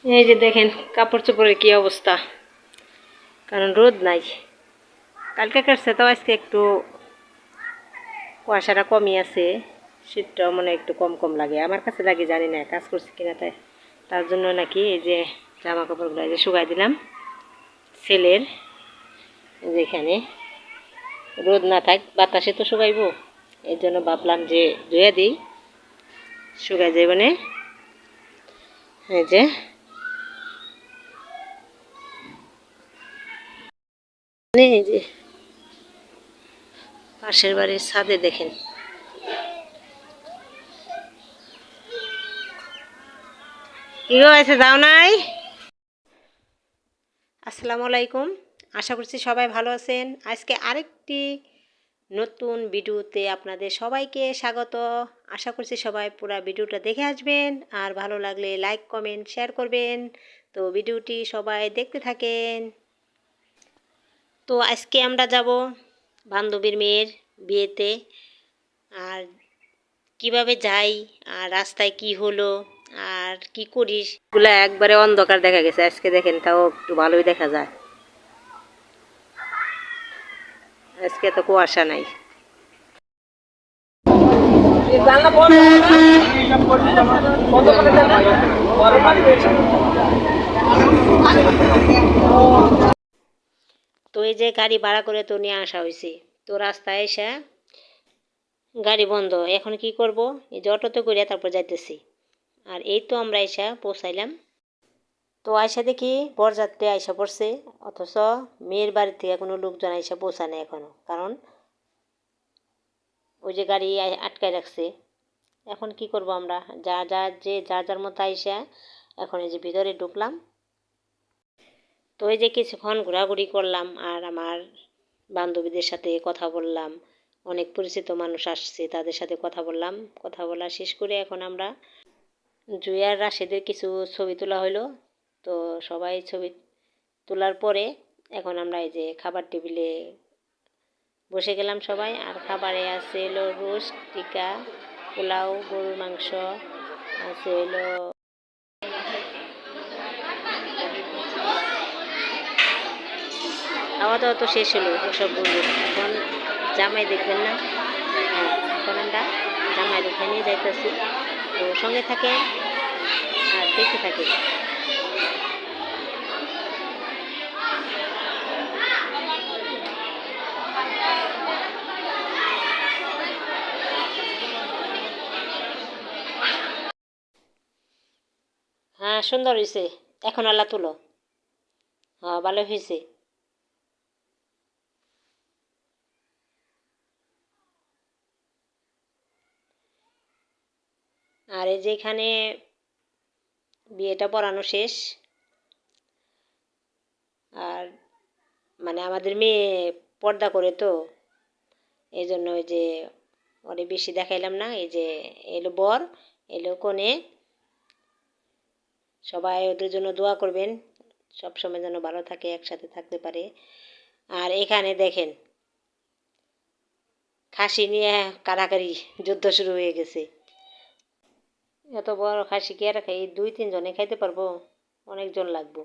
এই যে দেখেন কাপড় চোপড়ের কি অবস্থা, কারণ রোদ নাই। কালকে কাটছে তো আজকে একটু কুয়াশাটা কমই আছে, শীতটাও মনে একটু কম কম লাগে, আমার কাছে লাগে, জানি না কাজ করছি কিনা। তার জন্য নাকি এই যে জামা কাপড়গুলো এই যে শুকাই দিলাম ছেলের, যেখানে রোদ না থাক বাতাসে তো শুকাইবো, এর জন্য ভাবলাম যে ধুয়ে দিই, শুকাই যাবে না। এই যে এই যে পাশের বাড়ির ছাদে দেখেন কি হয়েছে, যাও নাই। আসসালামু আলাইকুম, আশা করছি সবাই ভালো আছেন। আজকে আরেকটি নতুন ভিডিওতে আপনাদের সবাইকে স্বাগত। আশা করছি সবাই পুরো ভিডিওটা দেখে আসবেন, আর ভালো লাগলে লাইক কমেন্ট শেয়ার করবেন। তো ভিডিওটি সবাই দেখতে থাকেন। তো আজকে আমরা যাব বান্ধবীর মেয়ের বিয়েতে, আর কিভাবে যাই, আর রাস্তায় কি হলো, আর কি করিস এগুলো একবারে অন্ধকার দেখা গেছে। আজকে দেখেন তাও একটু ভালোই দেখা যায়, আজকে তো কুয়াশা নাই। তো এই যে গাড়ি ভাড়া করে তো নিয়ে আসা হয়েছে, তো রাস্তায় এসে গাড়ি বন্ধ, এখন কি করব, এই যে অটোতে করে তারপর যাইতেছি। আর এই তো আমরা এসে পৌঁছাইলাম। তো আয়সা দেখি বরযাত্রী আয়সা পড়ছে, অথচ মেয়ের বাড়ি থেকে কোনো লোকজন আয়সা পৌঁছায় না এখনো, কারণ ওই যে গাড়ি আটকায় রাখছে। এখন কি করব আমরা, যার যার মতো আইসা এখন এই যে ভিতরে ঢুকলাম। তো এই যে কিছুক্ষণ ঘোরাঘুরি করলাম, আর আমার বান্ধবীদের সাথে কথা বললাম, অনেক পরিচিত মানুষ আসছে তাদের সাথে কথা বললাম। কথা বলা শেষ করে এখন আমরা জুয়ার রাশেদের কিছু ছবি তোলা হলো। তো সবাই ছবি তোলার পরে এখন আমরা এই যে খাবার টেবিলে বসে গেলাম সবাই। আর খাবারে আছে এলো রোস্ট, টিকা, পোলাও, গরুর মাংস, আছে এলো খাওয়া দাওয়া তো শেষ হলো এসব বন্ধু। এখন জামাই দেখবেন না, এখন আমরা জামাইয়ের ওখানে নিয়ে যাইতেছি। তো সঙ্গে থাকে আর দেখতে থাকে। হ্যাঁ সুন্দর হয়েছে, এখন আল্লাহ তুলো। হ্যাঁ ভালো হয়েছে। আর এই যে এখানে বিয়েটা পড়ানো শেষ, আর মানে আমাদের মেয়ে পর্দা করে তো, এই জন্য ওই যে অনেক বেশি দেখাইলাম না। এই যে এলো বর, এলো কনে, সবাই ওদের জন্য দোয়া করবেন, সব সময় যেন ভালো থাকে, একসাথে থাকতে পারে। আর এখানে দেখেন খাসি নিয়ে কাড়াকাড়ি যুদ্ধ শুরু হয়ে গেছে। এত বড় খাসি কে রাখে, এই 2-3 জনে খাইতে পারবো, অনেকজন লাগবো।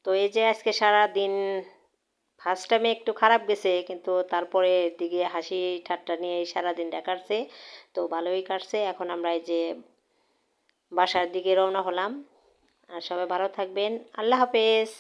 তো এই যে আজকে সারা দিন ফার্স্ট টাইমে একটু খারাপ গেছে, কিন্তু তারপরে দিকে হাসি ঠাট্টা নিয়ে সারাদিনটা কাটছে, তো ভালোই কাটছে। এখন আমরা এই যে বাসার দিকে রওনা হলাম। আর সবাই ভালো থাকবেন, আল্লাহ হাফেজ।